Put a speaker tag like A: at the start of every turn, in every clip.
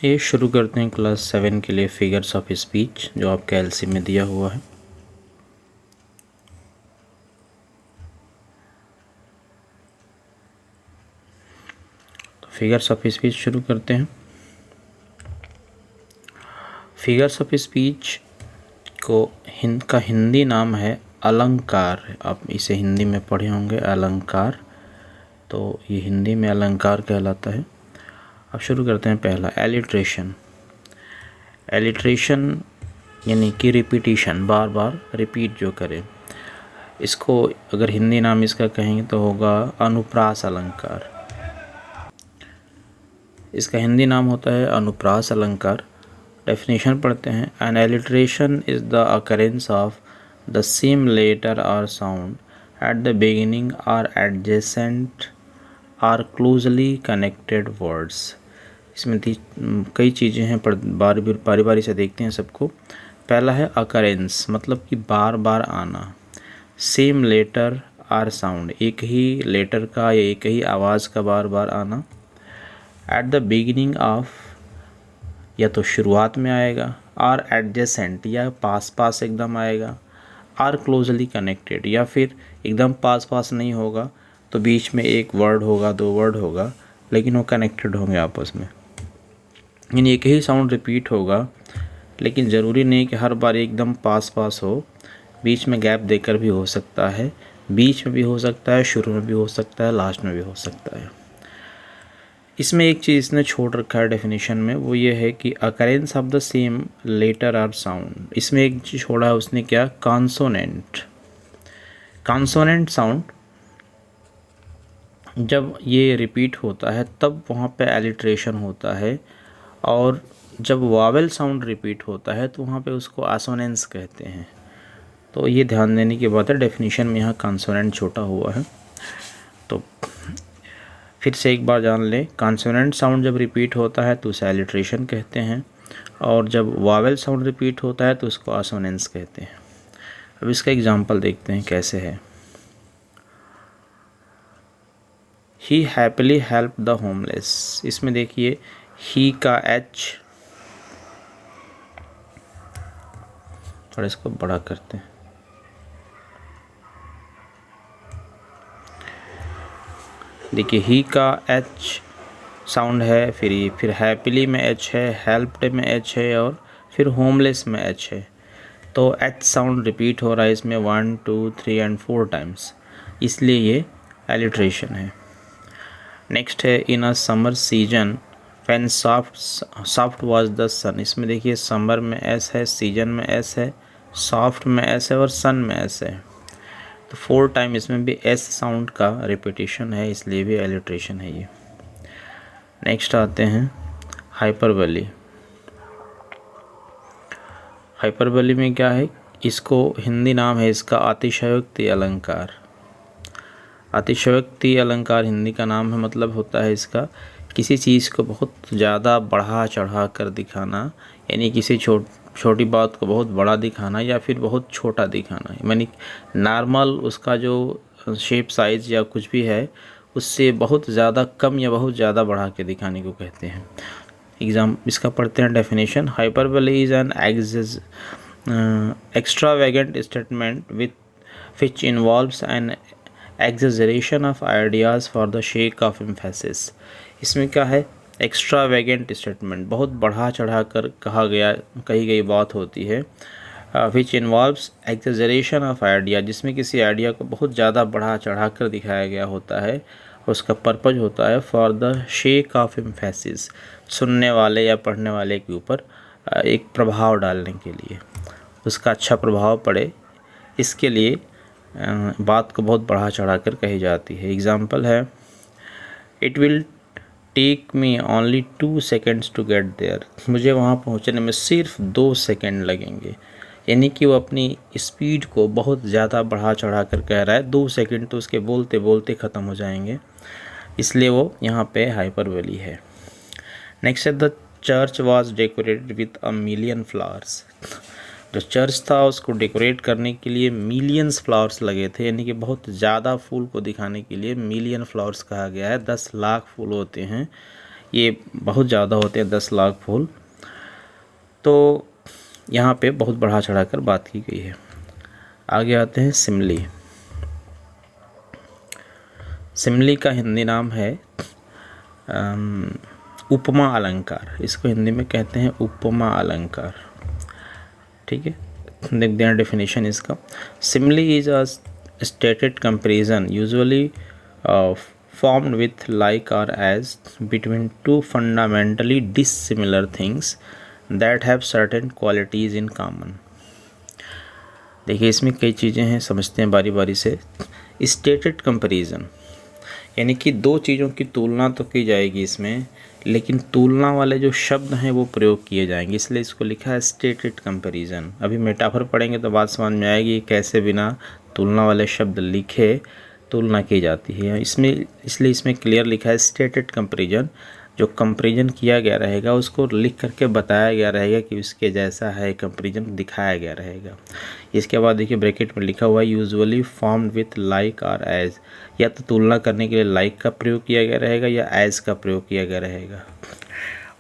A: ये शुरू करते हैं क्लास 7 के लिए फिगर्स ऑफ स्पीच जो आपके एलसी में दिया हुआ है। तो फिगर्स ऑफ स्पीच शुरू करते हैं। फिगर्स ऑफ स्पीच को का हिंदी नाम है अलंकार। आप इसे हिंदी में पढ़े होंगे अलंकार, तो ये हिंदी में अलंकार कहलाता है। अब शुरू करते हैं पहला एलिट्रेशन। एलिट्रेशन यानी कि रिपीटिशन, बार बार रिपीट जो करे, इसको अगर हिंदी नाम इसका कहेंगे तो होगा अनुप्रास अलंकार। इसका हिंदी नाम होता है अनुप्रास अलंकार। डेफिनेशन पढ़ते हैं। An alliteration is the occurrence of the same letter or sound at the beginning or adjacent or closely connected words. इसमें कई चीज़ें हैं, पर बारी बारी से देखते हैं सबको। पहला है अकरेंस, मतलब कि बार बार आना। सेम लेटर आर साउंड, एक ही लेटर का या एक ही आवाज़ का बार बार आना। एट द बिगिनिंग ऑफ, या तो शुरुआत में आएगा, और एडजेसेंट या पास पास एकदम आएगा, आर क्लोजली कनेक्टेड या फिर एकदम पास पास नहीं होगा तो बीच में एक वर्ड होगा, दो वर्ड होगा, लेकिन वो कनेक्टेड होंगे आपस में। यानी एक ही साउंड रिपीट होगा, लेकिन ज़रूरी नहीं कि हर बार एकदम पास पास हो, बीच में गैप देकर भी हो सकता है, बीच में भी हो सकता है, शुरू में भी हो सकता है, लास्ट में भी हो सकता है। इसमें एक चीज़ इसने छोड़ रखा है डेफिनेशन में, वो ये है कि occurrence of the same letter or sound. इसमें एक चीज़ छोड़ा है उसने, क्या? कॉन्सोनेंट। कॉन्सोनेंट साउंड जब ये रिपीट होता है तब वहाँ पे एलिट्रेशन होता है, और जब वावेल साउंड रिपीट होता है तो वहाँ पे उसको आसोनेंस कहते हैं। तो ये ध्यान देने की बात है, डेफिनेशन में यहाँ कॉन्सोनेंट छोटा हुआ है। तो फिर से एक बार जान लें, कॉन्सोनेंट साउंड जब रिपीट होता है तो उसे एलिट्रेशन कहते हैं, और जब वावेल साउंड रिपीट होता है तो उसको आसोनेंस कहते हैं। अब इसका एग्जांपल देखते हैं कैसे है। ही हैप्पीली हेल्प द होमलेस। इसमें देखिए ही का एच, थोड़ा इसको बड़ा करते हैं। देखिए ही का एच साउंड है, फिर हैप्पीली में एच है, हेल्प्ड में एच है, और फिर होमलेस में एच है। तो एच साउंड रिपीट हो रहा है इसमें 1 2 3 एंड 4 टाइम्स, इसलिए ये एलिट्रेशन है। नेक्स्ट है in a summer season when soft was the sun. इसमें देखिए समर में एस है, सीजन में एस है, सॉफ्ट में एस है और सन में एस है। तो 4 टाइम इसमें भी एस साउंड का रिपीटिशन है, इसलिए भी एलिट्रेशन है ये। नेक्स्ट आते हैं हाइपरबोली। हाइपरबोली में क्या है? इसको हिंदी नाम है इसका अतिशयोक्ति अलंकार। अतिशयोक्ति अलंकार हिंदी का नाम है, मतलब होता है इसका किसी चीज़ को बहुत ज़्यादा बढ़ा चढ़ा कर दिखाना, यानी किसी छोटी बात को बहुत बड़ा दिखाना या फिर बहुत छोटा दिखाना। यानी नॉर्मल उसका जो शेप साइज़ या कुछ भी है उससे बहुत ज़्यादा कम या बहुत ज़्यादा बढ़ा के दिखाने को कहते हैं। इसका पढ़ते हैं definition. Hyperbole is an extravagant statement which involves an exaggeration of ideas for the sake of emphasis। इसमें क्या है? एक्स्ट्रावेगेंट स्टेटमेंट, बहुत बढ़ा चढ़ा कर कही गई बात होती है। विच इन्वॉल्व्स एक्सजरेशन ऑफ आइडिया, जिसमें किसी आइडिया को बहुत ज़्यादा बढ़ा चढ़ा कर दिखाया गया होता है, और उसका पर्पज होता है for the shake of emphasis, सुनने वाले या पढ़ने वाले के ऊपर एक प्रभाव डालने के लिए, उसका अच्छा प्रभाव पड़े, इसके लिए बात को बहुत बढ़ा चढ़ा कर कही जाती है। एग्ज़ाम्पल है it will take me only 2 seconds to get there. मुझे वहाँ पहुँचने में सिर्फ 2 सेकेंड लगेंगे, यानी कि वो अपनी स्पीड को बहुत ज़्यादा बढ़ा चढ़ा कर कह रहा है। 2 सेकेंड तो उसके बोलते बोलते ख़त्म हो जाएंगे, इसलिए वो यहाँ पे हाइपरबोली है। नेक्स्ट है the church was decorated with a million flowers. जो चर्च था उसको डेकोरेट करने के लिए मिलियंस फ्लावर्स लगे थे, यानी कि बहुत ज़्यादा फूल को दिखाने के लिए मिलियन फ्लावर्स कहा गया है। 10 लाख फूल होते हैं, ये बहुत ज़्यादा होते हैं 10 लाख फूल। तो यहाँ पे बहुत बढ़ा चढ़ा कर बात की गई है। आगे आते हैं सिमली। सिमली का हिंदी नाम है उपमा अलंकार। इसको हिंदी में कहते हैं उपमा अलंकार। ठीक है, देखते हैं डेफिनेशन इसका। Simile is a stated comparison usually formed with like or as between two fundamentally dissimilar things that have certain qualities in common। देखिए इसमें कई चीज़ें हैं, समझते हैं बारी बारी से। स्टेटेड कंपैरिजन यानी कि दो चीज़ों की तुलना तो की जाएगी इसमें, लेकिन तुलना वाले जो शब्द हैं वो प्रयोग किए जाएंगे, इसलिए इसको लिखा है स्टेटेड कंपैरिजन। अभी मेटाफर पढ़ेंगे तो बात समझ में आएगी कैसे बिना तुलना वाले शब्द लिखे तुलना की जाती है। इसलिए इसमें क्लियर लिखा है स्टेटेड कंपैरिजन। जो कंपैरिजन किया गया रहेगा उसको लिख करके बताया गया रहेगा कि उसके जैसा है, कंपैरिजन दिखाया गया रहेगा। इसके बाद देखिए ब्रैकेट में लिखा हुआ है यूजुअली फॉर्म्ड विथ लाइक और एज। या तो तुलना करने के लिए लाइक का प्रयोग किया गया रहेगा या एज का प्रयोग किया गया रहेगा।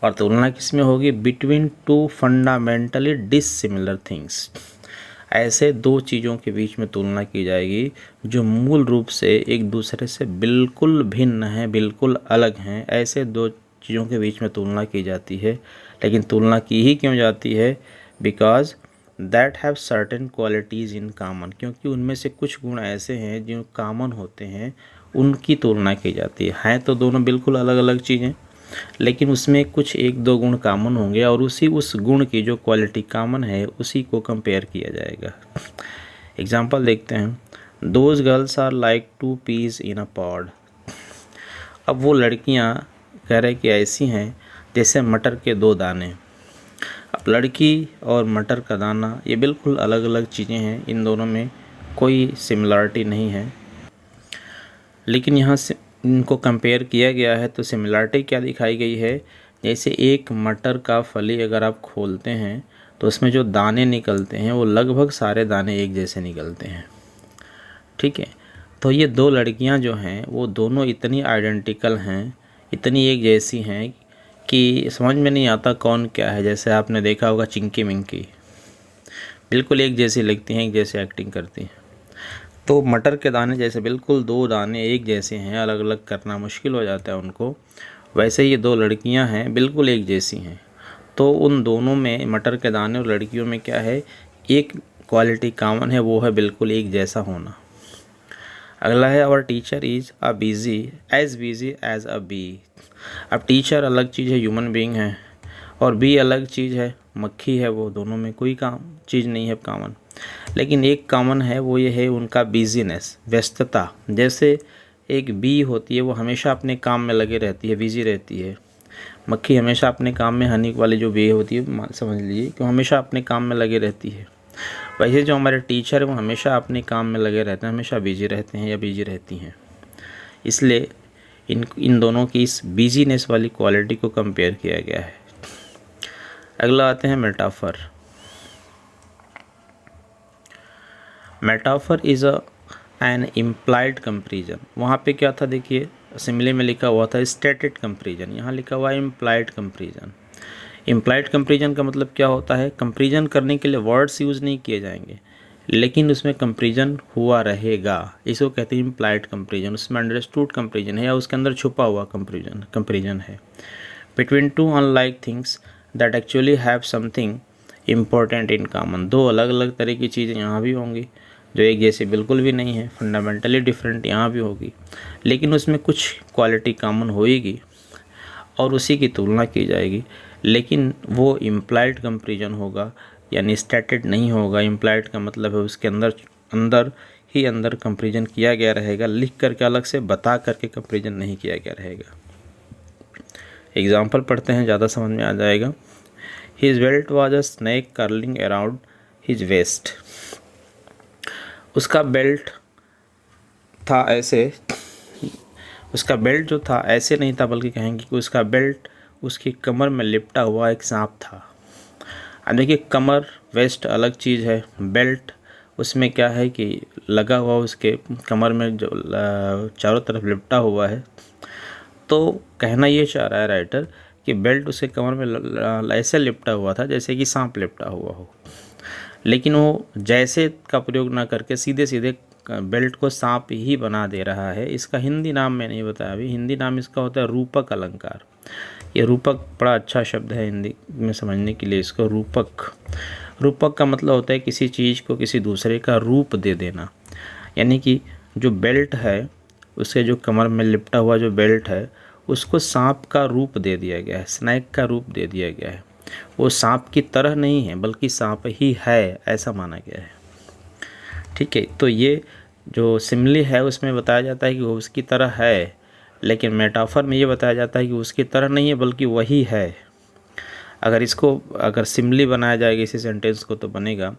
A: और तुलना किस में होगी? Between two fundamentally dissimilar things. ऐसे दो चीज़ों के बीच में तुलना की जाएगी जो मूल रूप से एक दूसरे से बिल्कुल भिन्न हैं, बिल्कुल अलग हैं। ऐसे दो चीज़ों के बीच में तुलना की जाती है। लेकिन तुलना की ही क्यों जाती है? Because that have certain qualities in common, क्योंकि उनमें से कुछ गुण ऐसे हैं जो कॉमन होते हैं, उनकी तुलना की जाती है। हैं तो दोनों बिल्कुल अलग अलग चीज़ें, लेकिन उसमें कुछ एक दो गुण कॉमन होंगे और उस गुण की जो क्वालिटी कॉमन है उसी को कंपेयर किया जाएगा। एग्जांपल देखते हैं। Those girls are like two peas in a pod. अब वो लड़कियां कह रहे कि ऐसी हैं जैसे मटर के दो दाने। अब लड़की और मटर का दाना ये बिल्कुल अलग अलग चीज़ें हैं, इन दोनों में कोई सिमिलरिटी नहीं है, लेकिन यहाँ से इनको कंपेयर किया गया है तो सिमिलरिटी क्या दिखाई गई है? जैसे एक मटर का फली अगर आप खोलते हैं तो उसमें जो दाने निकलते हैं वो लगभग सारे दाने एक जैसे निकलते हैं। ठीक है, तो ये दो लड़कियां जो हैं वो दोनों इतनी आइडेंटिकल हैं, इतनी एक जैसी हैं कि समझ में नहीं आता कौन क्या है। जैसे आपने देखा होगा चिंकी मिंकी, बिल्कुल एक जैसी लगती हैं, एक जैसी एक्टिंग करती हैं। तो मटर के दाने जैसे बिल्कुल दो दाने एक जैसे हैं, अलग अलग करना मुश्किल हो जाता है उनको, वैसे ये दो लड़कियां हैं बिल्कुल एक जैसी हैं। तो उन दोनों में, मटर के दाने और लड़कियों में क्या है? एक क्वालिटी कॉमन है, वो है बिल्कुल एक जैसा होना। अगला है our teacher is a busy as a bee. अब टीचर अलग चीज़ है, ह्यूमन बीइंग है, और बी अलग चीज़ है, मक्खी है। वो दोनों में कोई काम चीज़ नहीं है कॉमन, लेकिन एक कॉमन है, वो ये है उनका बिजीनेस, व्यस्तता। जैसे एक बी होती है वो हमेशा अपने काम में लगे रहती है, बिजी रहती है। मक्खी हमेशा अपने काम में, हनी वाली जो बी होती है समझ लीजिए कि हमेशा अपने काम में लगे रहती है। वैसे जो हमारे टीचर है वो हमेशा अपने काम में लगे रहते हैं, हमेशा बिजी रहते हैं या बिजी रहती हैं। इसलिए इन दोनों की इस बिजीनेस वाली क्वालिटी को कंपेयर किया गया है। अगला आते हैं metaphor. Metaphor is an implied comparison. वहाँ पे क्या था? देखिए सिमिली में लिखा हुआ था स्टेटेड कंपैरिजन, यहाँ लिखा हुआ है इम्प्लाइड कंपैरिजन। इम्प्लाइड कंपैरिजन का मतलब क्या होता है? कंपैरिजन करने के लिए वर्ड्स यूज़ नहीं किए जाएंगे, लेकिन उसमें कंपैरिजन हुआ रहेगा, इसको कहते हैं इम्प्लाइड कंपैरिजन। उसमें अंडरस्टूड कंपैरिजन है या उसके अंदर छुपा हुआ कंपैरिजन है। Between two unlike things that actually have something important in common. दो अलग अलग तरह की चीज़ें यहाँ भी होंगी जो एक जैसी बिल्कुल भी नहीं है, फंडामेंटली डिफरेंट यहाँ भी होगी, लेकिन उसमें कुछ क्वालिटी कॉमन होएगी और उसी की तुलना की जाएगी। लेकिन वो इम्प्लाइड कंपैरिजन होगा, यानी स्टेटेड नहीं होगा। इम्प्लाइड का मतलब है उसके अंदर कंपैरिजन किया गया रहेगा, लिख करके अलग से बता करके कंपैरिजन नहीं किया गया रहेगा। एग्जाम्पल पढ़ते हैं, ज़्यादा समझ में आ जाएगा। His belt was a snake curling around his waist. उसका बेल्ट था ऐसे, उसका बेल्ट जो था ऐसे नहीं था, बल्कि कहेंगे कि उसका बेल्ट उसकी कमर में लिपटा हुआ एक सांप था। अब देखिए कमर वेस्ट अलग चीज़ है, बेल्ट उसमें क्या है कि लगा हुआ उसके कमर में जो चारों तरफ लिपटा हुआ है, तो कहना ये चाह रहा है राइटर कि बेल्ट उसके कमर में ऐसे लिपटा हुआ था जैसे कि सांप लिपटा हुआ हो, लेकिन वो जैसे का प्रयोग ना करके सीधे सीधे बेल्ट को सांप ही बना दे रहा है। इसका हिंदी नाम मैं नहीं बताया अभी, हिंदी नाम इसका होता है रूपक अलंकार। ये रूपक बड़ा अच्छा शब्द है हिंदी में समझने के लिए इसको। रूपक, रूपक का मतलब होता है किसी चीज़ को किसी दूसरे का रूप दे देना, यानी कि जो बेल्ट है उसके जो कमर में लिपटा हुआ जो बेल्ट है उसको सांप का रूप दे दिया गया है, स्नैक का रूप दे दिया गया है। वो सांप की तरह नहीं है बल्कि सांप ही है, ऐसा माना गया है। ठीक है, तो ये जो सिमिली है उसमें बताया जाता है कि वो उसकी तरह है, लेकिन मेटाफर में ये बताया जाता है कि उसकी तरह नहीं है बल्कि वही है। अगर सिमिली बनाया जाएगा इसी सेंटेंस को तो बनेगा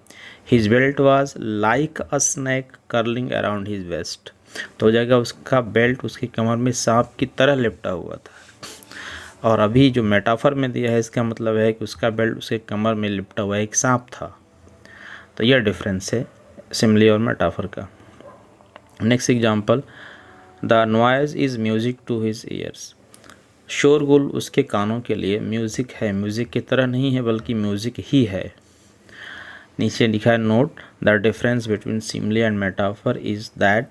A: his belt was like a snake curling around his waist. तो हो जाएगा उसका बेल्ट उसकी कमर में सांप की तरह लिपटा हुआ था। और अभी जो मेटाफर में दिया है इसका मतलब है कि उसका बेल्ट उसके कमर में लिपटा हुआ एक सांप था। तो यह डिफरेंस है सिमिली और मेटाफर का। Next example, the noise is music to his ears. शोरगुल उसके कानों के लिए म्यूज़िक है, म्यूज़िक की तरह नहीं है बल्कि म्यूज़िक ही है। नीचे लिखा है note the difference between simile and metaphor is that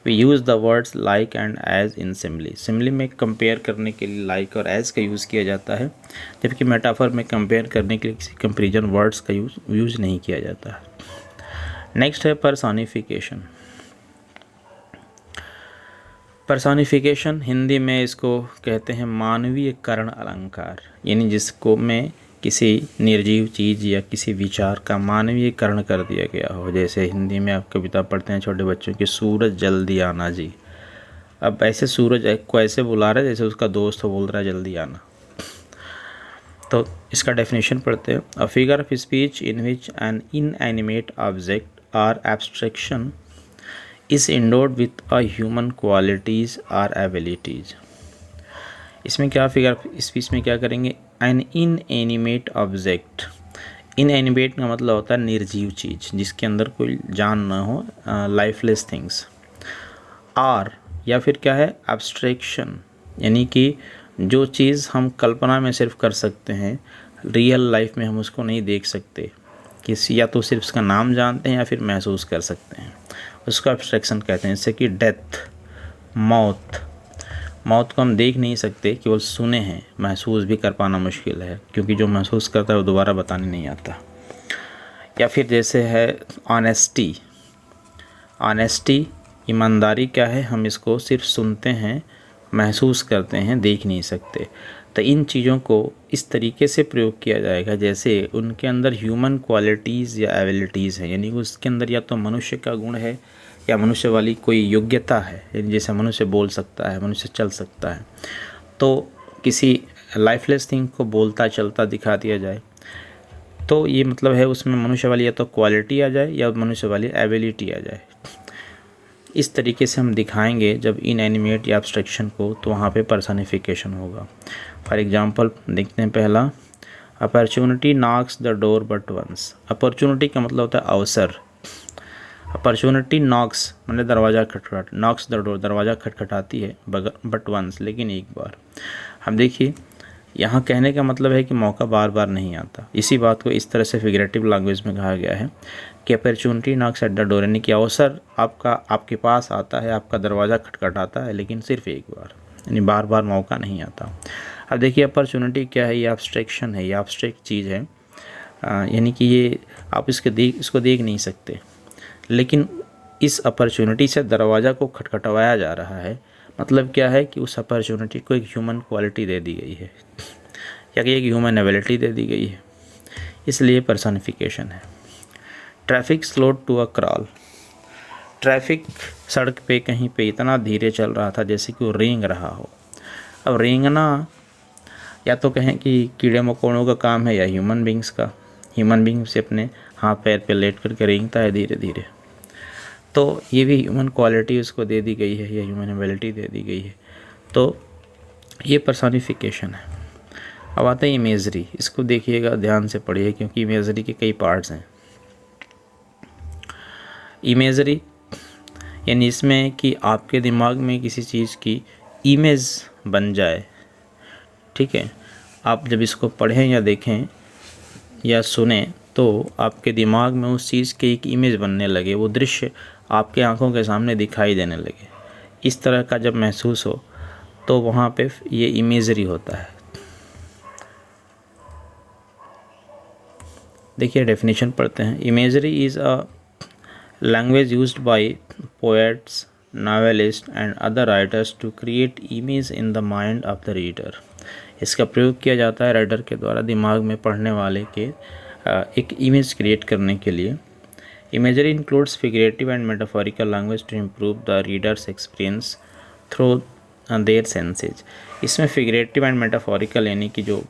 A: we use the words like and as in simile. Simile में कंपेयर करने के लिए लाइक और एज का यूज़ किया जाता है, जबकि मेटाफर में कंपेयर करने के लिए किसी कंपेरिजन वर्ड्स का यूज़ नहीं किया जाता है। नेक्स्ट है पर्सोनिफिकेशन। पर्सोनिफिकेशन हिंदी में इसको कहते हैं मानवीयकरण अलंकार, यानी जिसको में किसी निर्जीव चीज़ या किसी विचार का मानवीयकरण कर दिया गया हो। जैसे हिंदी में आप कविता पढ़ते हैं छोटे बच्चों की, सूरज जल्दी आना जी। अब ऐसे सूरज को ऐसे बुला रहे जैसे उसका दोस्त हो बोल रहा है जल्दी आना। तो इसका डेफिनेशन पढ़ते हैं। A figure of speech in which an inanimate object or abstraction is endowed with a human qualities or abilities. इसमें क्या फिगर स्पीच में क्या करेंगे, एन इनएनिमेट ऑब्जेक्ट। इनएनिमेट का मतलब होता है निर्जीव चीज़ जिसके अंदर कोई जान ना हो, लाइफलेस थिंग्स। आर या फिर क्या है एब्स्ट्रैक्शन, यानी कि जो चीज़ हम कल्पना में सिर्फ कर सकते हैं, रियल लाइफ में हम उसको नहीं देख सकते, किसी या तो सिर्फ उसका नाम जानते हैं या फिर महसूस कर सकते हैं, उसको एब्स्ट्रैक्शन कहते हैं। जैसे कि डेथ, मौत। मौत को हम देख नहीं सकते, केवल सुने हैं, महसूस भी कर पाना मुश्किल है क्योंकि जो महसूस करता है वो दोबारा बताने नहीं आता। या फिर जैसे है ऑनेस्टी। ऑनेस्टी ईमानदारी क्या है, हम इसको सिर्फ सुनते हैं, महसूस करते हैं, देख नहीं सकते। तो इन चीज़ों को इस तरीके से प्रयोग किया जाएगा जैसे उनके अंदर ह्यूमन क्वालिटीज़ या एबिलिटीज़ हैं, यानी उसके अंदर या तो मनुष्य का गुण है या मनुष्य वाली कोई योग्यता है, यानी जैसे मनुष्य बोल सकता है, मनुष्य चल सकता है। तो किसी लाइफलेस थिंग को बोलता चलता दिखा दिया जाए तो ये मतलब है उसमें मनुष्य वाली या तो क्वालिटी आ जाए या मनुष्य वाली एबिलिटी आ जाए। इस तरीके से हम दिखाएंगे जब इनएनिमेट या एब्स्ट्रैक्शन को, तो वहाँ पे पर्सनिफिकेशन होगा। फॉर एग्जांपल देखते हैं पहला, opportunity knocks the door but once. Opportunity का मतलब होता है अवसर। अपॉर्चुनिटी नॉक्स मतलब दरवाज़ा खटखट, नॉक्स द डोर दरवाज़ा खटखटाती है, बट वंस लेकिन एक बार। हम देखिए यहाँ कहने का मतलब है कि मौका बार बार नहीं आता। इसी बात को इस तरह से फिगरेटिव लैंग्वेज में कहा गया है कि opportunity Knox at the door, यानी कि अवसर आपके पास आता है, आपका दरवाज़ा खटखटाता है लेकिन सिर्फ एक बार, यानी बार बार मौका नहीं आता। अब देखिए अपॉर्चुनिटी क्या है, ये एब्स्ट्रैक्शन है, ये एब्स्ट्रैक्ट चीज़ है, यानी कि ये आप इसको देख नहीं सकते, लेकिन इस अपॉर्चुनिटी से दरवाज़ा को खटखटवाया जा रहा है। मतलब क्या है कि उस अपॉर्चुनिटी को एक ह्यूमन क्वालिटी दे दी गई है या कि एक ह्यूमन एबिलिटी दे दी गई है, इसलिए पर्सनिफिकेशन है। Traffic slowed to a crawl. Traffic सड़क पे कहीं पे इतना धीरे चल रहा था जैसे कि वो रेंग रहा हो। अब रेंगना या तो कहें कि कीड़े मकोड़ों का काम है या ह्यूमन बींग्स का। ह्यूमन बींग से अपने हाथ पैर पे लेट करके रेंगता है धीरे धीरे, तो ये भी ह्यूमन क्वालिटी उसको दे दी गई है या ह्यूमन एबिलिटी दे दी गई है, तो ये पर्सनिफिकेशन है। अब आता है इमेजरी। इसको देखिएगा, ध्यान से पढ़िए क्योंकि इमेजरी के कई पार्ट्स हैं। इमेजरी यानी इसमें कि आपके दिमाग में किसी चीज़ की इमेज बन जाए। ठीक है, आप जब इसको पढ़ें या देखें या सुने तो आपके दिमाग में उस चीज़ की एक इमेज बनने लगे, वो दृश्य आपके आंखों के सामने दिखाई देने लगे। इस तरह का जब महसूस हो तो वहाँ पे ये इमेजरी होता है। देखिए डेफिनेशन पढ़ते हैं। Imagery is a language used by poets, novelist and other writers to create image in the mind of the reader. इसका प्रयोग किया जाता है राइटर के द्वारा दिमाग में पढ़ने वाले के एक इमेज क्रिएट करने के लिए। Imagery includes figurative and metaphorical language to improve the readers experience through their senses. इसमें फिगरेटिव एंड मेटाफोरिकल यानी कि जो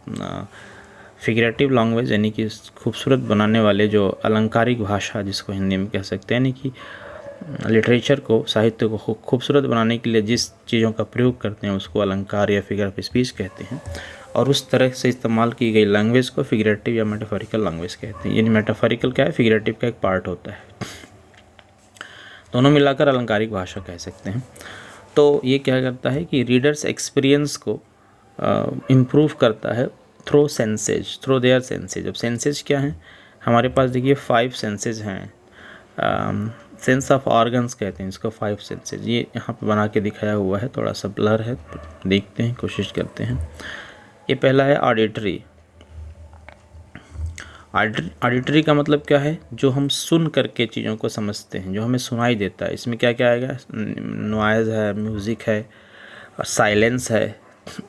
A: फिगरेटिव लैंग्वेज यानी कि खूबसूरत बनाने वाले, जो अलंकारिक भाषा जिसको हिंदी में कह सकते हैं, यानी कि लिटरेचर को, साहित्य को खूबसूरत बनाने के लिए जिस चीज़ों का प्रयोग करते हैं उसको अलंकार या फिगर ऑफ स्पीच कहते हैं, और उस तरह से इस्तेमाल की गई लैंग्वेज को फिगरेटिव या मेटाफोरिकल लैंग्वेज कहते हैं। यानी मेटाफोरिकल क्या है, फिगरेटिव का एक पार्ट होता है, दोनों मिलाकर अलंकारिक भाषा कह सकते हैं। तो ये क्या करता है कि रीडर्स एक्सपीरियंस को इम्प्रूव करता है through senses, through their senses. अब सेंसेज क्या हैं, हमारे पास देखिए 5 सेंसेज हैं। सेंस ऑफ ऑर्गन्स कहते हैं इसको, 5 सेंसेज। ये यहाँ पे बना के दिखाया हुआ है, थोड़ा सा ब्लर है, देखते हैं, कोशिश करते हैं। ये पहला है ऑडिटरी। ऑडिटरी का मतलब क्या है, जो हम सुन करके चीज़ों को समझते हैं, जो हमें सुनाई देता है। इसमें क्या क्या आएगा, नॉइज़ है, म्यूज़िक है और साइलेंस है,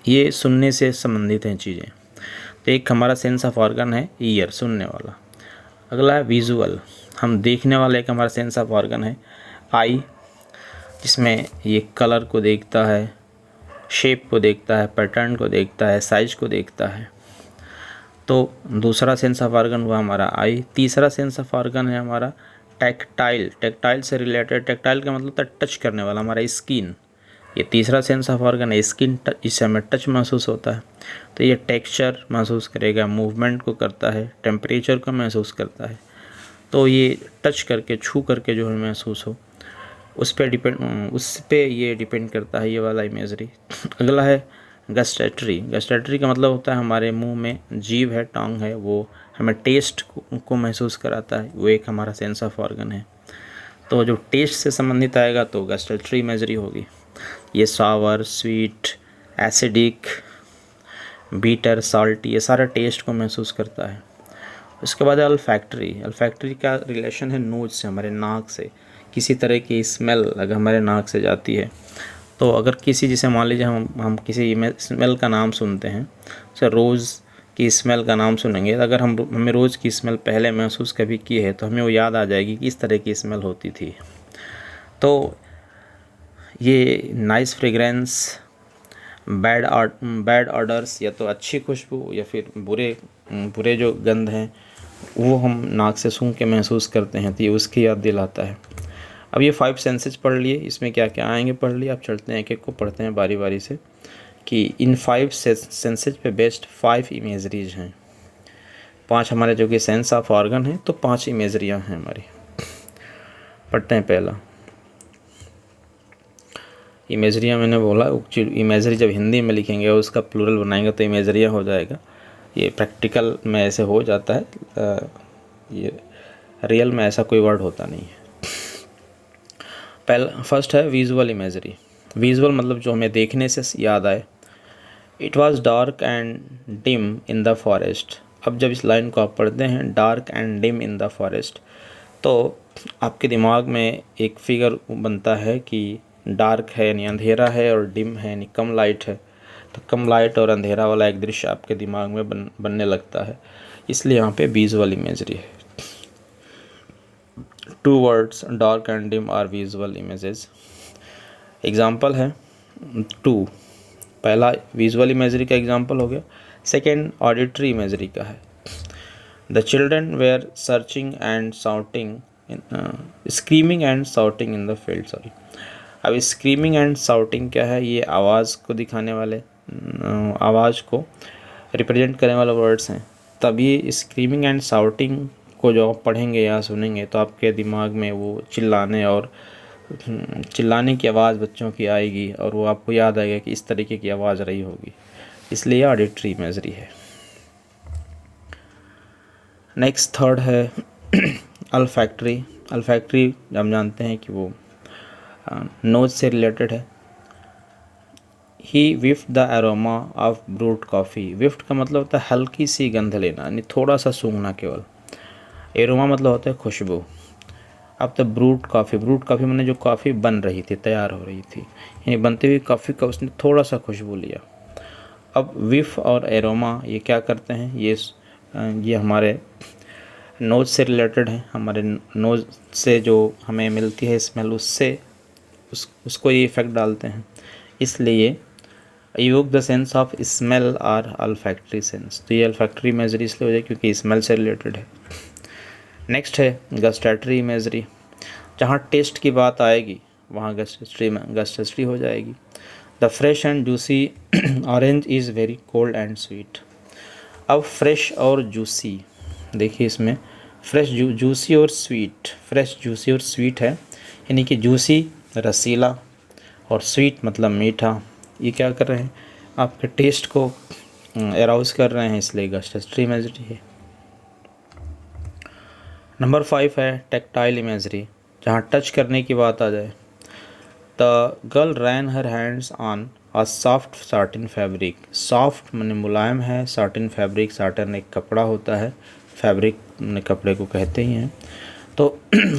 A: ये सुनने से संबंधित हैं चीज़ें। तो एक हमारा सेंस ऑफ ऑर्गन है ईयर, सुनने वाला। अगला है विजुअल, हम देखने वाला एक हमारा सेंस ऑफ ऑर्गन है आई, जिसमें ये कलर को देखता है, शेप को देखता है, पैटर्न को देखता है, साइज को देखता है। तो दूसरा सेंस ऑफ ऑर्गन हुआ हमारा आई। तीसरा सेंस ऑफ ऑर्गन है हमारा टैक्टाइल। टैक्टाइल से रिलेटेड, टैक्टाइल का मतलब था टच करने वाला, हमारा स्किन। ये तीसरा सेंस ऑफ ऑर्गन है स्किन, इससे हमें टच महसूस होता है। तो ये टेक्सचर महसूस करेगा, मूवमेंट को करता है, टेम्परेचर को महसूस करता है। तो ये टच करके, छू करके जो हमें महसूस हो, उस पर ये डिपेंड करता है ये वाला इमेजरी। अगला है गस्टेटरी। गस्टेटरी का मतलब होता है हमारे मुंह में जीभ है, टंग है, वो हमें टेस्ट को महसूस कराता है, वो एक हमारा सेंस ऑफ ऑर्गन है। तो जो टेस्ट से संबंधित आएगा तो गस्टेटरी इमेजरी होगी। ये सावर, स्वीट, एसिडिक, बीटर, साल्टी, ये सारा टेस्ट को महसूस करता है। उसके बाद है अल्फैक्टरी। अल्फैक्टरी का रिलेशन है नोज से, हमारे नाक से। किसी तरह की स्मेल अगर हमारे नाक से जाती है, तो अगर किसी, जैसे मान लीजिए हम किसी स्मेल का नाम सुनते हैं, जैसे रोज़ की स्मेल का नाम सुनेंगे, अगर हमें रोज़ की स्मेल पहले महसूस कभी की है तो हमें वो याद आ जाएगी कि इस तरह की स्मेल होती थी। तो ये नाइस फ्रेग्रेंस, बैड ऑर्डर्स, या तो अच्छी खुशबू या फिर बुरे जो गंध हैं वो हम नाक से सूंघ के महसूस करते हैं, तो ये उसकी याद दिलाता है। अब ये 5 सेंसेज पढ़ लिए, इसमें क्या क्या आएंगे पढ़ लिए। आप चलते हैं एक एक को पढ़ते हैं बारी बारी से कि इन 5 सेंसेज पे बेस्ट 5 इमेजरीज हैं। 5 हमारे जो कि सेंस ऑफ ऑर्गन हैं, तो 5 इमेजरियाँ हैं हमारी। पढ़ते हैं पहला इमेजरियाँ। मैंने बोला इमेजरी जब हिंदी में लिखेंगे और उसका प्लूरल बनाएंगे तो इमेजरियाँ हो जाएगा। ये प्रैक्टिकल में ऐसे हो जाता है, ये रियल में ऐसा कोई वर्ड होता नहीं है। पहला फर्स्ट है विजुअल इमेजरी। विजुअल मतलब जो हमें देखने से याद आए। It was dark and dim in the forest. अब जब इस लाइन को आप पढ़ते हैं, dark and dim in the forest, तो आपके दिमाग में एक फिगर बनता है कि डार्क है यानी अंधेरा है, और डिम है यानी कम लाइट है। तो कम लाइट और अंधेरा वाला एक दृश्य आपके दिमाग में बनने लगता है, इसलिए यहाँ पे विजुअल इमेजरी है। 2 words dark and dim are visual images। Example है 2। पहला विजुअल इमेजरी का एग्जाम्पल हो गया। सेकेंड ऑडिटरी इमेजरी का है। The children were searching and shouting, screaming and shouting in the field. Sorry, अब स्क्रीमिंग एंड साउटिंग क्या है, ये आवाज़ को दिखाने वाले, आवाज़ को रिप्रेजेंट करने वाले वर्ड्स हैं। तभी स्क्रीमिंग एंड साउटिंग को जो आप पढ़ेंगे या सुनेंगे तो आपके दिमाग में वो चिल्लाने और चिल्लाने की आवाज़ बच्चों की आएगी और वो आपको याद आएगा कि इस तरीके की आवाज़ रही होगी, इसलिए ऑडिटरी इमेजरी है। नेक्स्ट थर्ड है अल्फैक्टरी। अल्फैक्टरी हम जानते हैं कि वो नोज से रिलेटेड है। He whiffed the aroma of brewed coffee. Whiffed का मतलब होता है हल्की सी गंध लेना, यानी थोड़ा सा सूंघना केवल। एरोमा मतलब होता है खुशबू। अब तो ब्रूड कॉफ़ी मैंने जो कॉफ़ी बन रही थी, तैयार हो रही थी, यानी बनती हुई कॉफ़ी का उसने थोड़ा सा खुशबू लिया। अब विफ और एरोमा ये क्या करते हैं, ये हमारे नोज़ से रिलेटेड है। हमारे नोज़ से जो हमें मिलती है स्मेल, उससे उसको ये इफ़ेक्ट डालते हैं, इसलिए evoke the sense of smell और अल्फैक्टरी सेंस। तो ये अल्फैक्टरी इमेजरी इसलिए हो जाए क्योंकि स्मेल से रिलेटेड है। नेक्स्ट है गस्टैटरी इमेजरी। जहाँ टेस्ट की बात आएगी वहाँ गस्टैटरी हो जाएगी। The fresh and juicy orange is very cold and sweet. अब फ्रेश और जूसी, देखिए इसमें फ्रेश जूसी और स्वीट, फ्रेश जूसी और स्वीट है, यानी कि जूसी रसीला और स्वीट मतलब मीठा। ये क्या कर रहे हैं, आपके टेस्ट को एराउज कर रहे हैं, इसलिए गस्टैटरी इमेजरी है। नंबर 5 है टेक्टाइल इमेजरी। जहाँ टच करने की बात आ जाए, the girl ran her hands on a soft satin fabric. Soft माने मुलायम है, साटिन फैब्रिक, साटिन एक कपड़ा होता है, फैब्रिक कपड़े को कहते ही हैं। तो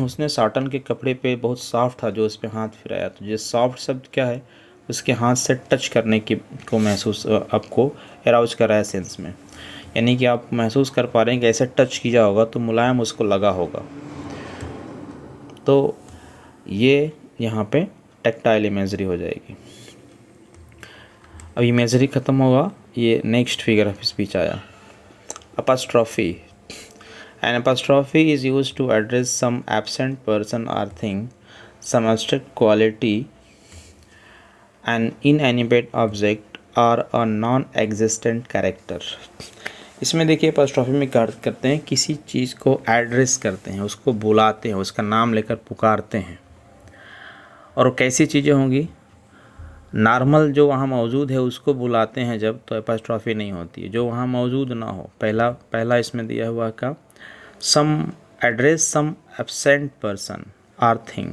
A: उसने साटन के कपड़े पे बहुत सॉफ्ट था जो उस पर हाथ फिराया। तो ये सॉफ्ट शब्द क्या है, उसके हाथ से टच करने की को महसूस आपको एराउज कर रहा है सेंस में, यानी कि आप महसूस कर पा रहे हैं कि ऐसे टच किया होगा तो मुलायम उसको लगा होगा। तो ये यहाँ पे टेक्टाइल इमेजरी हो जाएगी। अब इमेजरी ख़त्म होगा, ये नेक्स्ट फिगर ऑफ स्पीच आया apostrophe. An apostrophe is used to address some absent person or thing, some abstract quality, an inanimate object or a non-existent character। इसमें देखिए apostrophe में करते हैं, किसी चीज़ को एड्रेस करते हैं, उसको बुलाते हैं, उसका नाम लेकर पुकारते हैं। और कैसी चीज़ें होंगी, नॉर्मल जो वहाँ मौजूद है उसको बुलाते हैं जब, तो apostrophe नहीं होती है। जो वहाँ मौजूद ना हो, पहला इसमें दिया हुआ का some address some absent person or thing,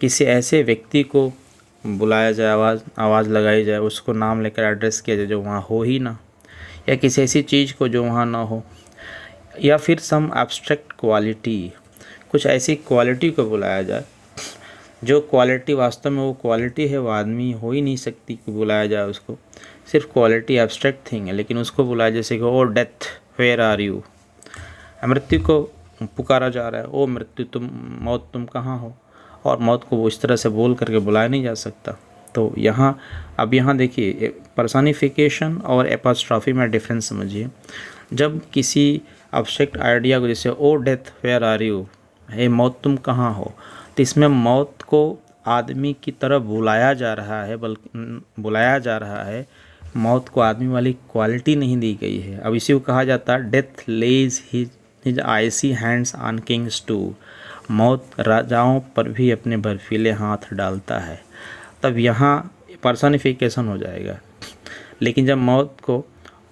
A: किसी ऐसे व्यक्ति को बुलाया जाए, आवाज़ लगाई जाए, उसको नाम लेकर एड्रेस किया जाए जो वहाँ हो ही ना, या किसी ऐसी चीज़ को जो वहाँ ना हो, या फिर सम एब्स्ट्रैक्ट क्वालिटी, कुछ ऐसी क्वालिटी को बुलाया जाए जो क्वालिटी वास्तव में वो क्वालिटी है, वो आदमी हो ही नहीं सकती कि बुलाया जाए उसको, सिर्फ क्वालिटी एब्स्ट्रैक्ट थिंग है, लेकिन उसको बुलाया, जैसे कि oh death where are you, मृत्यु को पुकारा जा रहा है, ओ मृत्यु तुम, मौत तुम कहाँ हो, और मौत को वो इस तरह से बोल करके बुलाया नहीं जा सकता। तो यहाँ अब यहाँ देखिए पर्सनिफिकेशन और एपॉस्ट्रॉफी में डिफरेंस समझिए। जब किसी अब्स्ट्रैक्ट आइडिया को, जैसे O death where are you, हे मौत तुम कहाँ हो, तो इसमें मौत को आदमी की तरह बुलाया जा रहा है, बुलाया जा रहा है, मौत को आदमी वाली क्वालिटी नहीं दी गई है। अब इसी को कहा जाता है death lays his icy hands on kings too, मौत राजाओं पर भी अपने बर्फीले हाथ डालता है। तब यहाँ पर्सनिफिकेशन हो जाएगा। लेकिन जब मौत को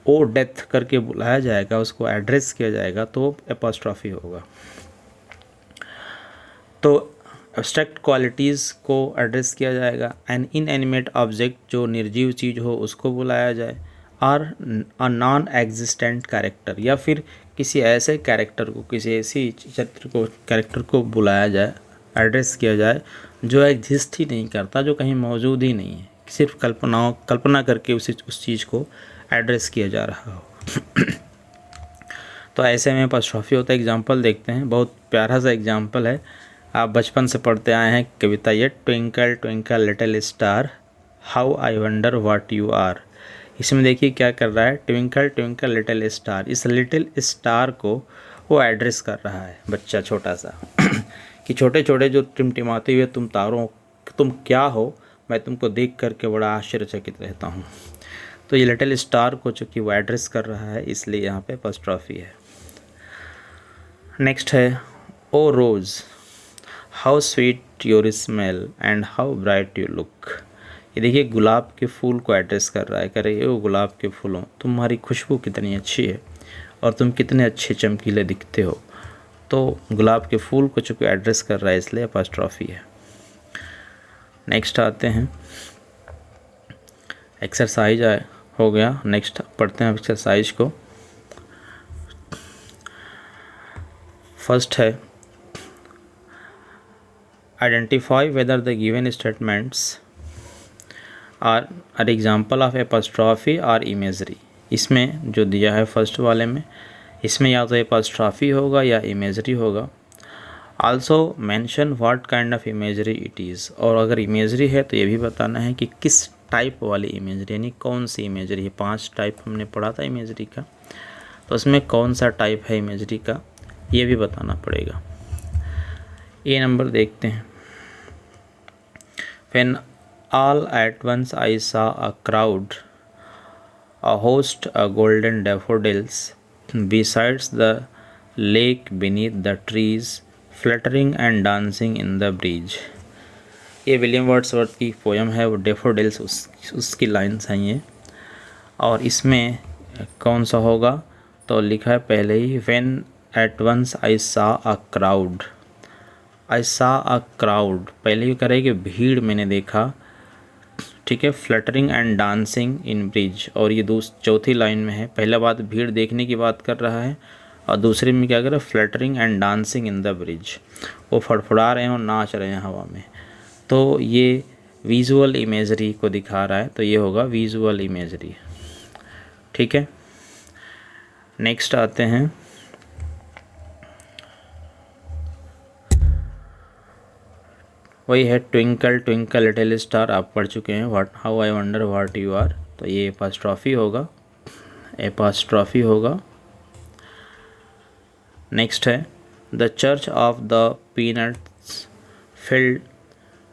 A: ओ डेथ करके बुलाया जाएगा, उसको एड्रेस किया जाएगा, तो एपॉस्ट्रॉफी होगा। तो एब्स्ट्रैक्ट क्वालिटीज़ को एड्रेस किया जाएगा। एन इनएनिमेट ऑब्जेक्ट, जो निर्जीव चीज़ हो उसको बुलाया जाए, और अ नॉन एग्जिस्टेंट कैरेक्टर, या फिर किसी ऐसे कैरेक्टर को, किसी ऐसी चरित्र को, कैरेक्टर को बुलाया जाए, एड्रेस किया जाए जो एग्जिस्ट ही नहीं करता, जो कहीं मौजूद ही नहीं है, सिर्फ कल्पना करके उस चीज़ को एड्रेस किया जा रहा हो। तो ऐसे में एपॉस्ट्रॉफी होता है। एग्जाम्पल देखते हैं, बहुत प्यारा सा एग्जाम्पल है, आप बचपन से पढ़ते आए हैं कविता ये, twinkle twinkle little star how I wonder what you are. इसमें देखिए क्या कर रहा है, ट्विंकल ट्विंकल लिटिल स्टार, इस लिटिल स्टार को वो एड्रेस कर रहा है बच्चा छोटा सा कि छोटे छोटे जो टिमटिमाते हुए तुम तारों, तुम क्या हो, मैं तुमको देख करके बड़ा आश्चर्यचकित रहता हूँ। तो ये लिटिल स्टार को चूँकि वो एड्रेस कर रहा है, इसलिए यहाँ पे एपॉस्ट्रॉफी है। नेक्स्ट है O rose, how sweet what your smell and how bright you look. ये देखिए गुलाब के फूल को एड्रेस कर रहा है, कह रही है वो गुलाब के फूलों तुम्हारी खुशबू कितनी अच्छी है और तुम कितने अच्छे चमकीले दिखते हो। तो गुलाब के फूल को चूँकि एड्रेस कर रहा है इसलिए अपॉस्ट्रॉफी है। नेक्स्ट आते हैं, एक्सरसाइज हो गया। नेक्स्ट पढ़ते हैं एक्सरसाइज को। फर्स्ट है identify whether the given statements are example of apostrophe और इमेजरी। इसमें जो दिया है फर्स्ट वाले में, इसमें या तो एपॉस्ट्रॉफी होगा या इमेजरी होगा। Also mention what kind of imagery it is, और अगर इमेजरी है तो ये भी बताना है कि किस टाइप वाली इमेजरी, यानी कौन सी इमेजरी है। 5 टाइप हमने पढ़ा था इमेजरी का, तो उसमें कौन सा टाइप है इमेजरी का ये भी बताना पड़ेगा। ए नंबर देखते हैं। When all at once I saw a crowd, a host of golden daffodils, besides the lake beneath the trees, fluttering and dancing in the breeze। ये विलियम वर्ड्सवर्थ की पोयम है, वो डेफोडिल्स उसकी लाइन्स हैं ये। और इसमें कौन सा होगा, तो लिखा है पहले ही When at once I saw a crowd, I saw a crowd, पहले ही करें कि भीड़ मैंने देखा, ठीक है। Fluttering and dancing in bridge, और ये चौथी लाइन में है। पहला बात भीड़ देखने की बात कर रहा है और दूसरे में क्या कर रहा है, fluttering and dancing in the bridge, वो फड़फड़ा रहे हैं और नाच रहे हैं हवा में। तो ये विजुअल इमेजरी को दिखा रहा है, तो ये होगा विजुअल इमेजरी, ठीक है। नेक्स्ट आते हैं, वही है ट्विंकल ट्विंकल लिटिल स्टार, आप पढ़ चुके हैं। What how I wonder what you are, तो ये एपॉस्ट्रॉफी होगा, एपॉस्ट्रॉफी होगा। नेक्स्ट है the crunch of the peanuts filled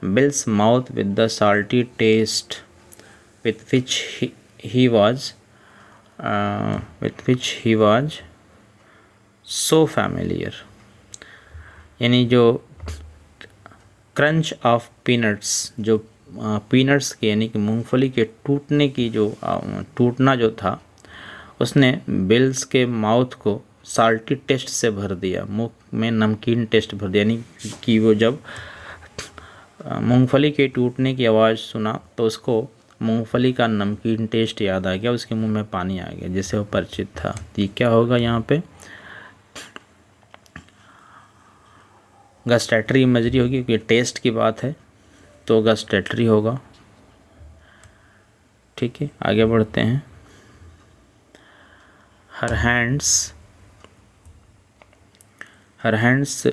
A: Bill's mouth with the salty taste with which he was so familiar, यानी जो क्रंच ऑफ पीनट्स, जो peanuts के यानी कि मूंगफली के टूटने की जो टूटना जो था, उसने बिल्स के माउथ को साल्टी टेस्ट से भर दिया, मुंह में नमकीन टेस्ट भर दिया। यानी कि वो जब मूंगफली के टूटने की आवाज़ सुना तो उसको मूंगफली का नमकीन टेस्ट याद आ गया, उसके मुंह में पानी आ गया, जिससे वो परिचित था। तो ये क्या होगा यहाँ पे, गस्टेटरी इमेजरी होगी, क्योंकि टेस्ट की बात है तो गस्टेटरी होगा, ठीक है। आगे बढ़ते हैं। Her hands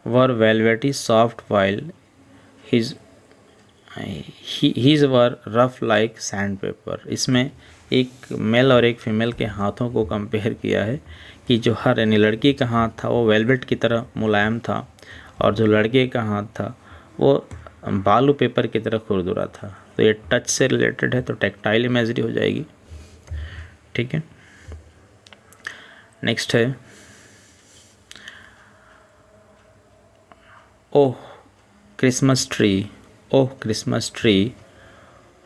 A: were velvety soft while his were rough like sand paper. इसमें एक मेल और एक फीमेल के हाथों को कंपेयर किया है कि जो हर यानी लड़की का हाथ था वो वेलवेट की तरह मुलायम था, और जो लड़के का हाथ था वो बालू पेपर की तरह खुरदुरा था। तो ये टच से रिलेटेड है, तो टेक्टाइल इमेजरी हो जाएगी, ठीक है। नेक्स्ट है oh Christmas tree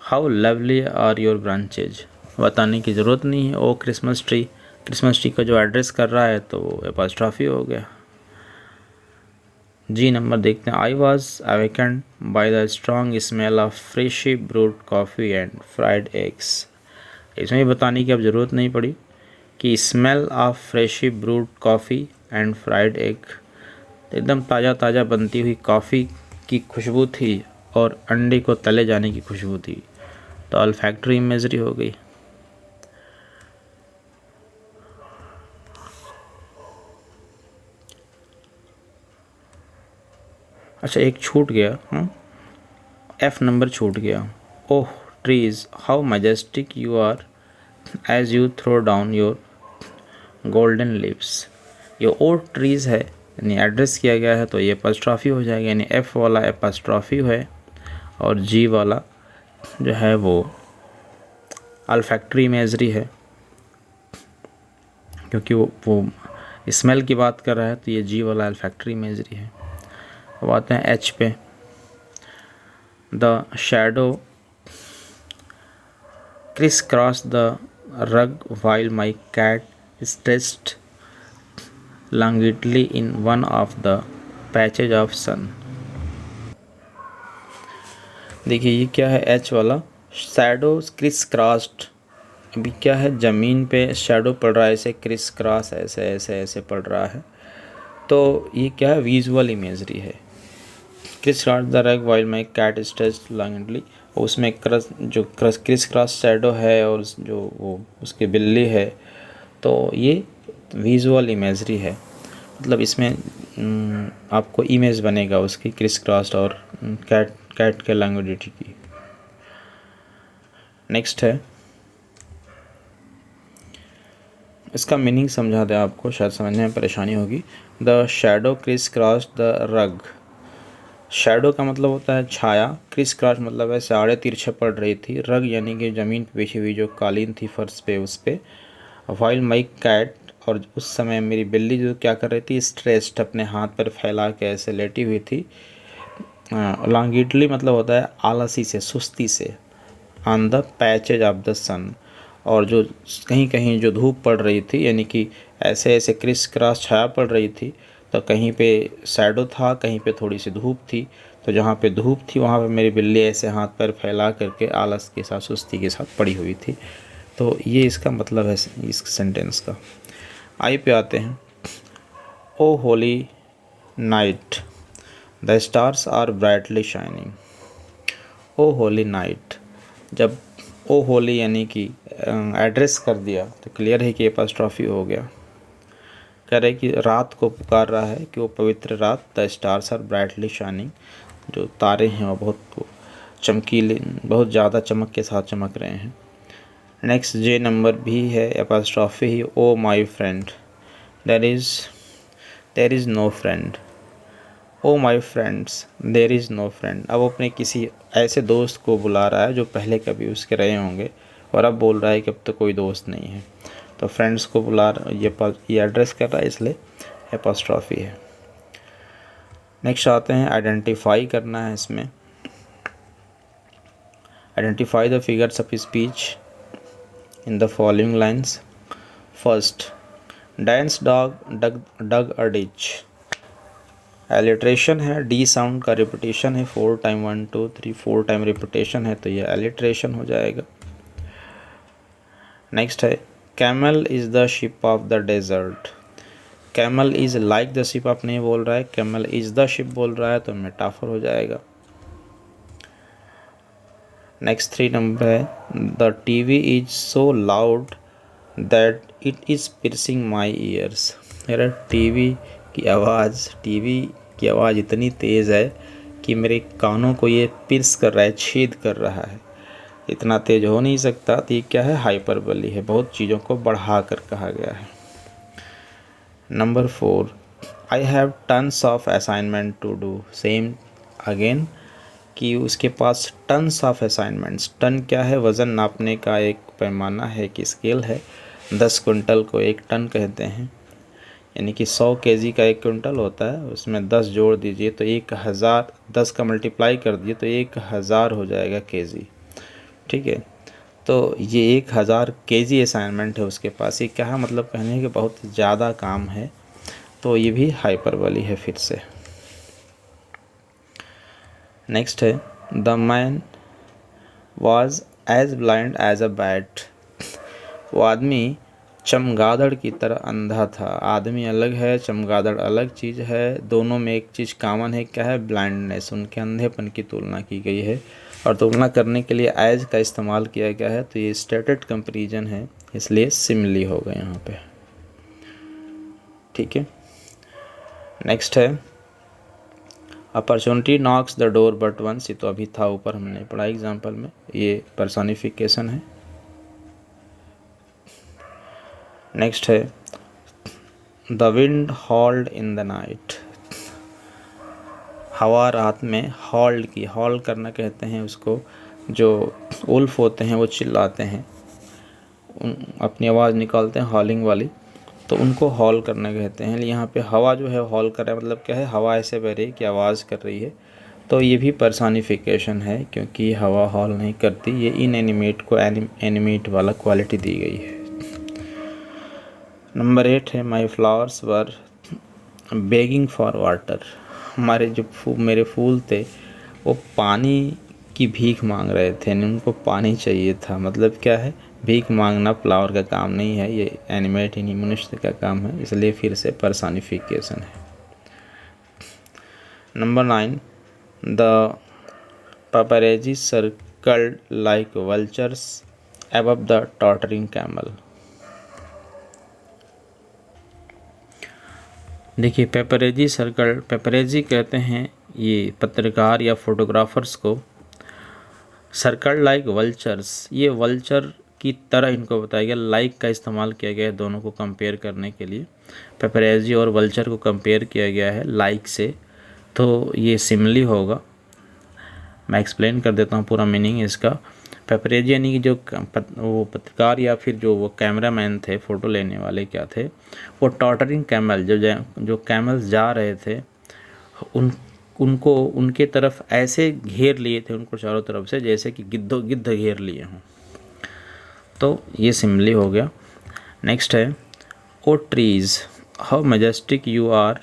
A: how lovely are your branches. बताने की ज़रूरत नहीं है। ओह क्रिसमस ट्री का जो एड्रेस कर रहा है तो वो एपॉस्ट्रॉफी हो गया। जी नंबर देखते हैं। I was awakened by the strong smell of freshie brood coffee and fried eggs. इसमें भी बताने की अब ज़रूरत नहीं पड़ी कि smell of freshie brood coffee and fried egg, एकदम ताज़ा बनती हुई कॉफ़ी की खुशबू थी और अंडे को तले जाने की खुशबू थी, तो ऑल्फैक्टरी इमेजरी हो गई। अच्छा एक छूट गया, एफ नंबर छूट गया। Oh trees how majestic you are as you throw down your golden lips. ये ओ ट्रीज है यानी एड्रेस किया गया है, तो ये एपॉस्ट्रॉफी हो जाएगा, यानी एफ वाला एपॉस्ट्रॉफी है और जी वाला जो है वो ऑल्फैक्टरी इमेजरी है, क्योंकि वो स्मेल की बात कर रहा है, तो ये जी वाला ऑल्फैक्टरी इमेजरी है। अब आते हैं एच पे। The shadow criss cross the rug while my cat stretched longitudinally in one of the patches of sun। देखिए ये क्या है एच वाला, शैडो क्रिस क्रॉस्ड। अभी क्या है, ज़मीन पे शैडो पड़ रहा है, ऐसे क्रिस क्रॉस ऐसे ऐसे ऐसे पड़ रहा है, तो ये क्या है, विजुअल इमेजरी है। Criss cross the rug while my cat stressed longitudinally, उसमें क्रिस क्रॉस शैडो है और जो वो उसकी बिल्ली है, तो ये विजुअल इमेजरी है। मतलब इसमें आपको इमेज बनेगा उसकी क्रिस क्रॉस और कैट के लॉन्गिट्यूड की। नेक्स्ट है, इसका मीनिंग समझा दें आपको, शायद समझने में परेशानी होगी। The shadow criss cross the रग। शैडो का मतलब होता है छाया, क्रिस क्रॉस मतलब है साढ़े तिरछे पड़ रही थी, रग यानी कि ज़मीन पे बिछी हुई जो कालीन थी फर्श पे उस पे। वाइल माई कैट, और उस समय मेरी बिल्ली जो क्या कर रही थी, स्ट्रेस्ड अपने हाथ पर फैला के ऐसे लेटी हुई थी। लॉन्गिटुडनली मतलब होता है आलसी से, सुस्ती से। On the patches of the sun, और जो कहीं कहीं जो धूप पड़ रही थी, यानी कि ऐसे ऐसे क्रिस क्रॉस छाया पड़ रही थी, तो कहीं पे शैडो था, कहीं पे थोड़ी सी धूप थी। तो जहाँ पे धूप थी वहाँ पे मेरी बिल्ली ऐसे हाथ पैर फैला करके आलस के साथ, सुस्ती के साथ पड़ी हुई थी। तो ये इसका मतलब है इस सेंटेंस का। आई पे आते हैं। O holy night the stars are brightly shining. O holy night, जब ओ होली यानी कि एड्रेस कर दिया तो क्लियर है कि एपॉस्ट्रॉफी हो गया। कह रहे कि रात को पुकार रहा है कि वो पवित्र रात, the stars are brightly shining, जो तारे हैं वो बहुत चमकीले, बहुत ज़्यादा चमक के साथ चमक रहे हैं। नेक्स्ट जे नंबर भी है, एपॉस्ट्रॉफी ही। Oh my friend there is no friend. Oh my friends there is no friend. अब अपने किसी ऐसे दोस्त को बुला रहा है जो पहले कभी उसके रहे होंगे, और अब बोल रहा है कि अब तो कोई दोस्त नहीं है। तो फ्रेंड्स को ये एड्रेस कर रहा है, इसलिए एपॉस्ट्रॉफी है। नेक्स्ट आते हैं, आइडेंटिफाई करना है इसमें। Identify the figures of speech in the following lines. First, dance dog dug a ditch. Alliteration है, डी साउंड का रिपीटेशन है, 4 टाइम 1 2 3 4 टाइम रिपीटेशन है, तो ये एलिट्रेशन हो जाएगा। नेक्स्ट है, camel is the ship of the desert. Camel is like the ship आप नहीं बोल रहा है, कैमल इज़ द शिप बोल रहा है, तो मेटाफर हो जाएगा। नेक्स्ट 3 नंबर है, the TV is so loud that it is piercing my ears. मेरा टीवी की आवाज़ इतनी तेज़ है कि मेरे कानों को ये पिर्स कर रहा है, छेद कर रहा है। इतना तेज़ हो नहीं सकता, तो ये क्या है, हाइपरबली है, बहुत चीज़ों को बढ़ा कर कहा गया है। Number 4, I have tons of assignment to do. Same again कि उसके पास टन्स ऑफ असाइनमेंट्स। टन क्या है, वज़न नापने का एक पैमाना है, कि स्केल है। 10 कुंटल को 1 टन कहते हैं, यानी कि 100 केजी का 1 कुंटल होता है, उसमें 10 जोड़ दीजिए तो 1000, 10 का मल्टीप्लाई कर दिए तो 1000 हो जाएगा केजी। ठीक है, तो ये 1000 केजी असाइनमेंट है उसके पास। ये क्या है, मतलब कहने कि बहुत ज़्यादा काम है, तो ये भी हाइपरबोली है फिर से। नेक्स्ट है, the man was as blind as a bat. वो आदमी चमगादड़ की तरह अंधा था। आदमी अलग है, चमगादड़ अलग चीज़ है, दोनों में एक चीज़ कॉमन है, क्या है, ब्लाइंडनेस, उनके अंधेपन की तुलना की गई है। और तुलना करने के लिए एज का इस्तेमाल किया गया है, तो ये स्टेटेड कंपैरिजन है, इसलिए सिमिली होगा यहाँ पे। ठीक है, नेक्स्ट है, opportunity knocks the door but once. ये तो अभी था ऊपर, हमने पढ़ा एग्जाम्पल में, ये पर्सोनिफिकेशन है। नेक्स्ट है, the wind hold in the night. हवा रात में हॉल्ड की, हॉल्ड करना कहते हैं उसको, जो उल्फ होते हैं वो चिल्लाते हैं, अपनी आवाज़ निकालते हैं हॉलिंग वाली, तो उनको हॉल करना कहते हैं। यहाँ पे हवा जो है हॉल कर रहा है, मतलब क्या है, हवा ऐसे बह रही है कि आवाज़ कर रही है, तो ये भी पर्सनिफिकेशन है, क्योंकि हवा हॉल नहीं करती, ये इनएनिमेट को एनिमेट वाला क्वालिटी दी गई है। नंबर 8 है my flowers were begging for water. हमारे जो मेरे फूल थे वो पानी की भीख मांग रहे थे, उनको पानी चाहिए था। मतलब क्या है, भीख मांगना फ्लावर का काम नहीं है, ये एनिमेट ही नहीं, मनुष्य का काम है, इसलिए फिर से पर्सनिफिकेशन है। Number 9 the paparazzi circled like vultures above the tottering camel। देखिए पेपरेजी सर्कल, पेपरेजी कहते हैं ये पत्रकार या फोटोग्राफर्स को, सर्कल लाइक वल्चर्स, ये वल्चर की तरह इनको बताया गया, लाइक का इस्तेमाल किया गया है दोनों को कंपेयर करने के लिए। पेपरेजी और वल्चर को कंपेयर किया गया है लाइक से, तो ये सिमिली होगा। मैं एक्सप्लेन कर देता हूँ पूरा मीनिंग इसका। पेपरेजी यानी कि जो वो पत्रकार या फिर जो वो कैमरामैन थे, फ़ोटो लेने वाले क्या थे, वो टॉटरिंग कैमल, जो कैमल्स जा रहे थे उनको उनके तरफ ऐसे घेर लिए थे, उनको चारों तरफ से, जैसे कि गिद्ध घेर लिए हों। तो ये सिमिली हो गया। नेक्स्ट है O trees how majestic you are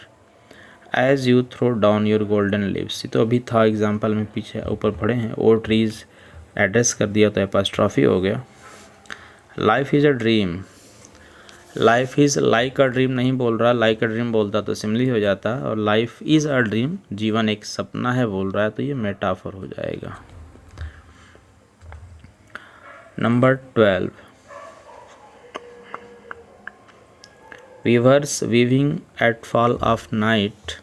A: as you throw down your golden leaves. तो अभी था एग्जाम्पल में, पीछे ऊपर पढ़े हैं। ओ ट्रीज़ एड्रेस कर दिया तो एपॉस्ट्रॉफी हो गया। Life is a dream, life is like a dream नहीं बोल रहा, लाइक अ ड्रीम बोलता तो सिमिली हो जाता, और लाइफ इज़ अ ड्रीम, जीवन एक सपना है बोल रहा है, तो ये मेटाफर हो जाएगा। Number 12 weavers weaving at fall of night.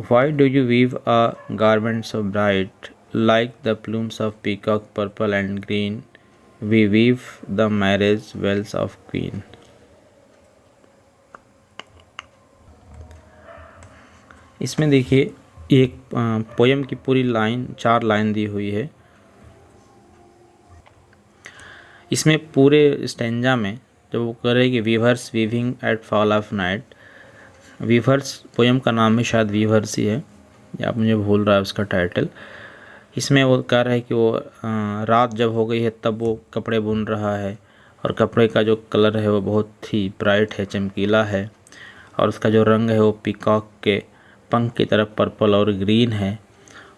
A: Why do you weave a garment so bright, like the plumes of peacock, purple and green? We weave the marriage bells of queen। इसमें देखिए एक poem की पूरी line, 4 line दी हुई है। इसमें पूरे stanza में जब वो करेगी weavers weaving at fall of night, weavers poem का नाम है शायद वीवर्स ही है, या आप मुझे भूल रहा है उसका टाइटल। इसमें वो कह रहा है कि वो रात जब हो गई है तब वो कपड़े बुन रहा है, और कपड़े का जो कलर है वो बहुत ही ब्राइट है, चमकीला है, और उसका जो रंग है वो पीकॉक के पंख की तरफ पर्पल और ग्रीन है।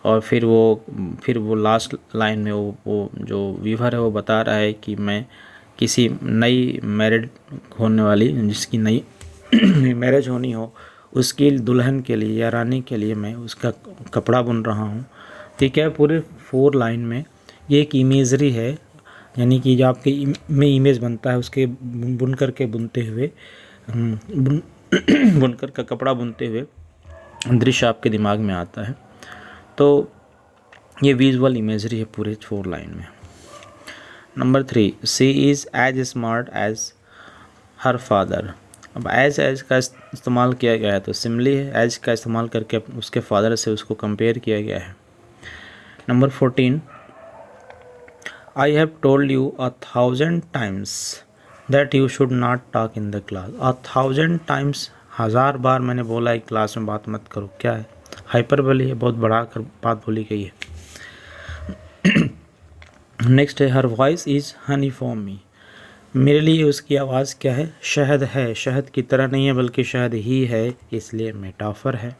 A: और फिर वो लास्ट लाइन में वो जो वीवर है वो बता रहा है कि मैं किसी नई मैरिड होने वाली, जिसकी नई मैरिज होनी हो, उसकी दुल्हन के लिए या रानी के लिए मैं उसका कपड़ा बुन रहा हूँ। ठीक है, पूरे 4 लाइन में ये एक इमेजरी है, यानी कि जो आपके में इमेज बनता है उसके बुनकर के बुनते हुए बुनकर का कपड़ा बुनते हुए दृश्य आपके दिमाग में आता है। तो ये विजुअल इमेजरी है पूरे 4 लाइन में। Number 3 she is as smart as her father. अब एज का इस्तेमाल किया गया है तो सिमिली है, एज का इस्तेमाल करके उसके फादर से उसको कंपेयर किया गया है। Number 14 I have told you 1000 times that you should not talk in the class. 1000 times, 1000 बार मैंने बोला है क्लास में बात मत करो। क्या है, हाइपरबोली है, बहुत बढ़ा कर बात बोली गई है। नेक्स्ट है her voice is Honey for me. मेरे लिए उसकी आवाज़ क्या है, शहद है, शहद की तरह नहीं है बल्कि शहद ही है, इसलिए मेटाफर है,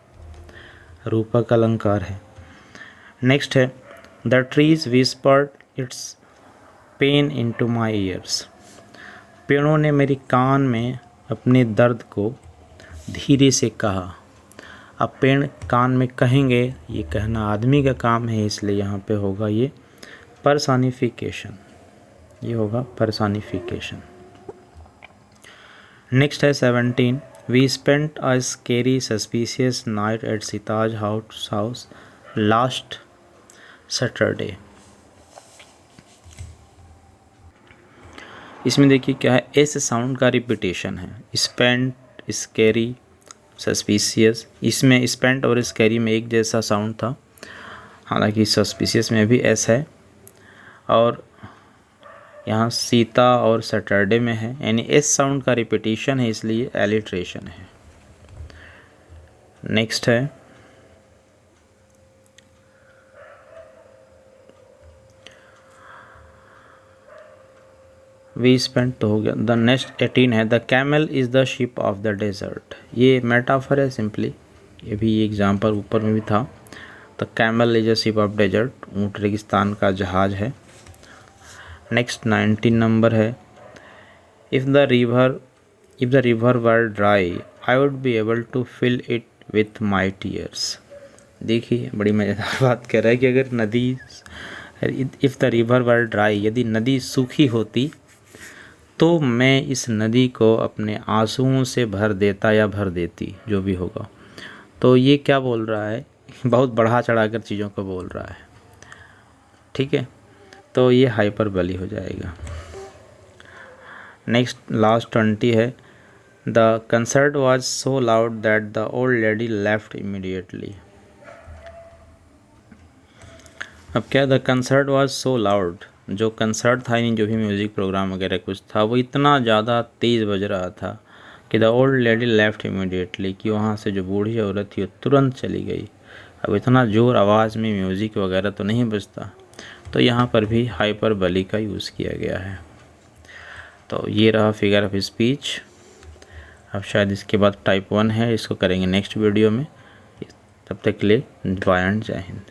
A: रूपक अलंकार है। नेक्स्ट है the trees whispered its pain into my ears. पेड़ों ने मेरी कान में अपने दर्द को धीरे से कहा। अब पेड़ कान में कहेंगे, ये कहना आदमी का काम है, इसलिए यहाँ पे होगा ये पर्सनिफिकेशन, ये होगा पर्सनिफिकेशन। नेक्स्ट है 17 we spent a scary suspicious night at सिताज हाउस लास्ट सैटरडे। इसमें देखिए क्या है, एस साउंड का रिपीटेशन है, स्पेंट, स्केरी, सस्पिशियस। इसमें स्पेंट और स्केरी में एक जैसा साउंड था, हालांकि सस्पिशियस में भी एस है, और यहाँ सीता और सैटरडे में है, यानी एस साउंड का रिपीटिशन है, इसलिए एलिट्रेशन है। नेक्स्ट है वी स्पेंड तो हो गया। द नेक्स्ट 18 है the camel is the ship of the desert. ये मेटाफर है सिंपली, ये भी एग्जाम्पल ऊपर में भी था। The camel is a ship of desert, ऊँट रेगिस्तान का जहाज है। नेक्स्ट 19 नंबर है if the river were dry I would be able to fill it with my tears. देखिए बड़ी मज़ेदार बात कह रहा है कि अगर नदी if the river were dry, यदि नदी सूखी होती तो मैं इस नदी को अपने आंसुओं से भर देता या भर देती, जो भी होगा। तो ये क्या बोल रहा है, बहुत बढ़ा चढ़ाकर चीज़ों को बोल रहा है, ठीक है। तो ये हाइपरबली हो जाएगा। नेक्स्ट लास्ट 20 है the concert was so loud that the old lady left immediately. अब क्या, the concert was so loud, जो कंसर्ट था यानी जो भी म्यूज़िक प्रोग्राम वगैरह कुछ था वो इतना ज़्यादा तेज़ बज रहा था कि the old lady left immediately, कि वहाँ से जो बूढ़ी औरत थी वो तुरंत चली गई। अब इतना ज़ोर आवाज़ में म्यूज़िक वगैरह तो नहीं बजता, तो यहाँ पर भी हाइपरबली का यूज़ किया गया है। तो ये रहा फिगर ऑफ स्पीच। अब शायद इसके बाद टाइप 1 है, इसको करेंगे नेक्स्ट वीडियो में। तब तक के लिए बाय एंड जय हिंद।